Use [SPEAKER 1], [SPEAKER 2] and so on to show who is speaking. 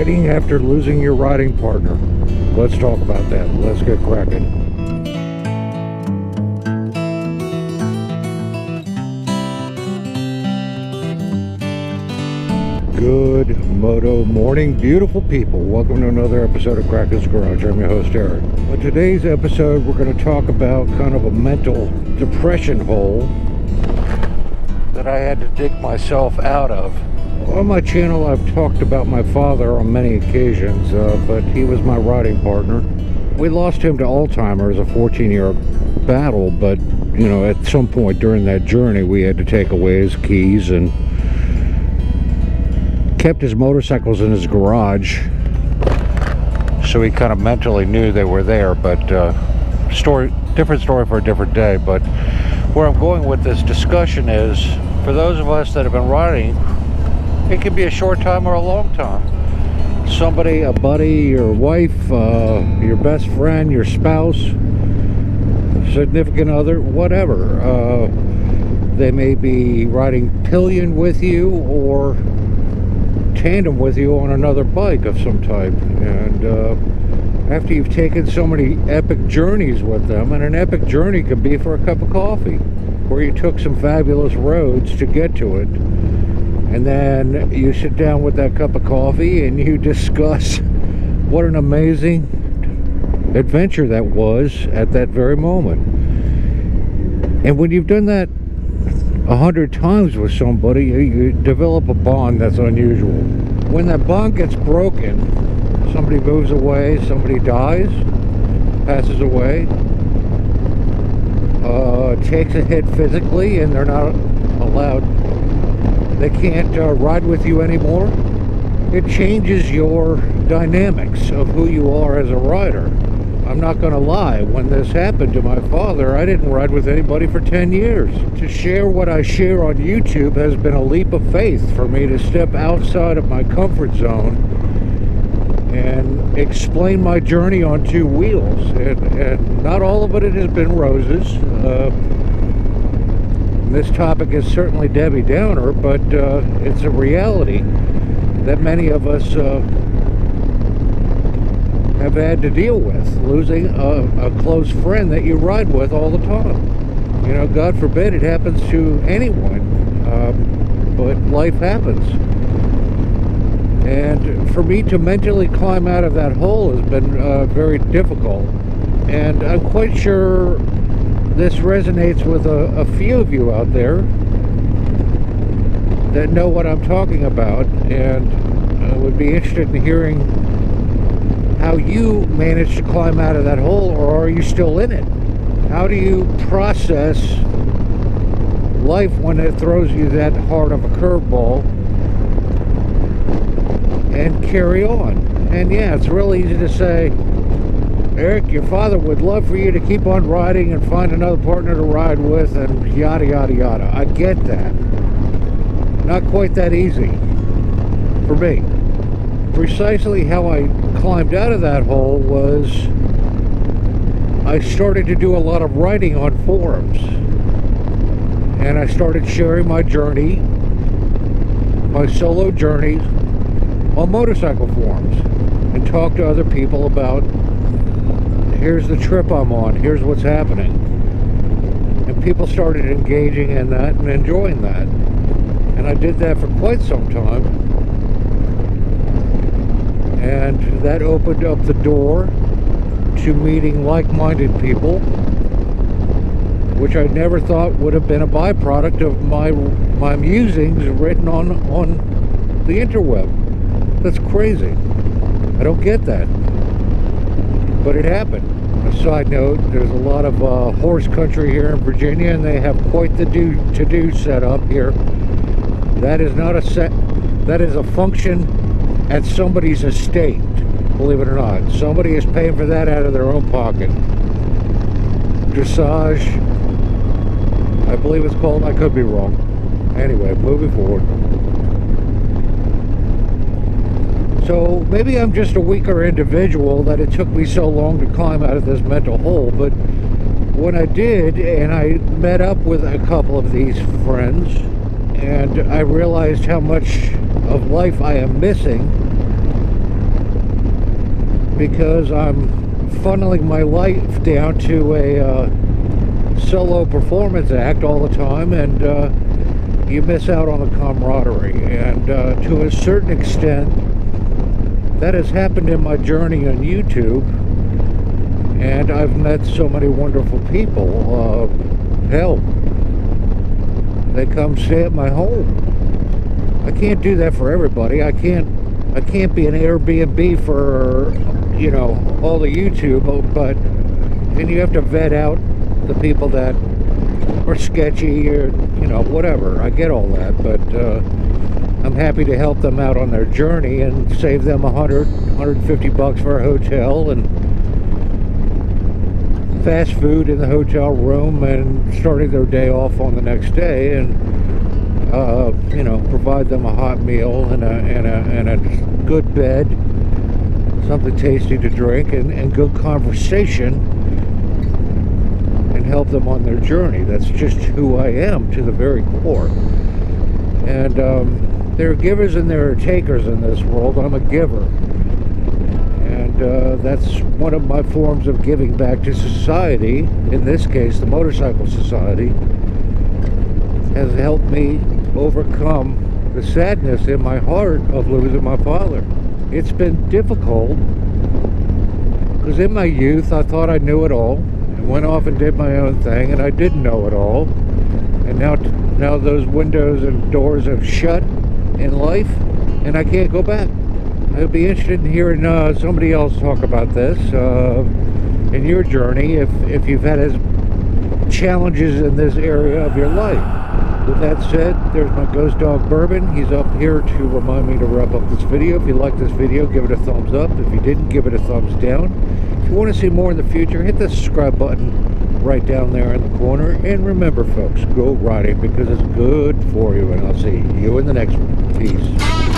[SPEAKER 1] riding after losing your riding partner? Let's talk about that. Let's get cracking. Good moto morning, beautiful people. Welcome to another episode of Kraken's Garage. I'm your host, Eric. On today's episode, we're going to talk about kind of a mental depression hole that I had to dig myself out of. On my channel, I've talked about my father on many occasions, but he was my riding partner. We lost him to Alzheimer's, a 14-year battle, but, you know, at some point during that journey, we had to take away his keys and kept his motorcycles in his garage, so he kind of mentally knew they were there. But different story for a different day. But where I'm going with this discussion is, for those of us that have been riding, it can be a short time or a long time. Somebody, a buddy, your wife, your best friend, your spouse, significant other, whatever, they may be riding pillion with you or tandem with you on another bike of some type, and after you've taken so many epic journeys with them, and an epic journey could be for a cup of coffee, where you took some fabulous roads to get to it, and then you sit down with that cup of coffee and you discuss what an amazing adventure that was at that very moment. And when you've done that 100 times with somebody, you develop a bond that's unusual. When that bond gets broken, somebody moves away, somebody dies, passes away, takes a hit physically, and they're not allowed, they can't ride with you anymore, it changes your dynamics of who you are as a rider. I'm not going to lie, when this happened to my father, I didn't ride with anybody for 10 years. To share what I share on YouTube has been a leap of faith for me, to step outside of my comfort zone and explain my journey on two wheels. And not all of it has been roses. This topic is certainly Debbie Downer, but it's a reality that many of us have had to deal with, losing a close friend that you ride with all the time. You know, God forbid it happens to anyone, but life happens. And for me to mentally climb out of that hole has been very difficult. And I'm quite sure this resonates with a few of you out there that know what I'm talking about, and I would be interested in hearing how you managed to climb out of that hole, or are you still in it? How do you process life when it throws you that hard of a curveball and carry on? And yeah, it's real easy to say, Eric, your father would love for you to keep on riding and find another partner to ride with, and yada yada yada. I get that. Not quite that easy for me. Precisely how I climbed out of that hole was, I started to do a lot of writing on forums, and I started sharing my journey, my solo journeys on motorcycle forums, and talk to other people about, here's the trip I'm on, here's what's happening. And people started engaging in that and enjoying that, and I did that for quite some time. And that opened up the door to meeting like-minded people, which I never thought would have been a byproduct of my musings written on the interweb. That's crazy. I don't get that. But it happened. A side note, there's a lot of horse country here in Virginia, and they have quite the to-do set up here. That is not that is a function at somebody's estate, believe it or not. Somebody is paying for that out of their own pocket. Dressage, I believe it's called. I could be wrong. Anyway, moving forward. So maybe I'm just a weaker individual that it took me so long to climb out of this mental hole, but when I did, and I met up with a couple of these friends, and I realized how much of life I am missing, because I'm funneling my life down to a solo performance act all the time, and you miss out on the camaraderie. And to a certain extent, that has happened in my journey on YouTube, and I've met so many wonderful people. Hell, they come stay at my home. I can't do that for everybody. I can't be an Airbnb for, you know, all the YouTube, but then you have to vet out the people that are sketchy or, you know, whatever. I get all that, but I'm happy to help them out on their journey and save them $150 for a hotel and fast food in the hotel room and starting their day off on the next day, and you know, provide them a hot meal and a good bed, something tasty to drink, and good conversation, and help them on their journey. That's just who I am to the very core. And there are givers and there are takers in this world. I'm a giver, and that's one of my forms of giving back to society. In this case, the motorcycle society has helped me overcome the sadness in my heart of losing my father. It's been difficult because in my youth I thought I knew it all and went off and did my own thing, and I didn't know it all. And now those windows and doors have shut in life, and I can't go back. I'd be interested in hearing somebody else talk about this in your journey, if you've had as challenges in this area of your life. With that said, there's my ghost dog Bourbon. He's up here to remind me to wrap up this video. If you liked this video, give it a thumbs up. If you didn't, give it a thumbs down. If you want to see more in the future, hit the subscribe button right down there in the corner. And remember, folks, go riding because it's good for you. And I'll see you in the next one. Peace.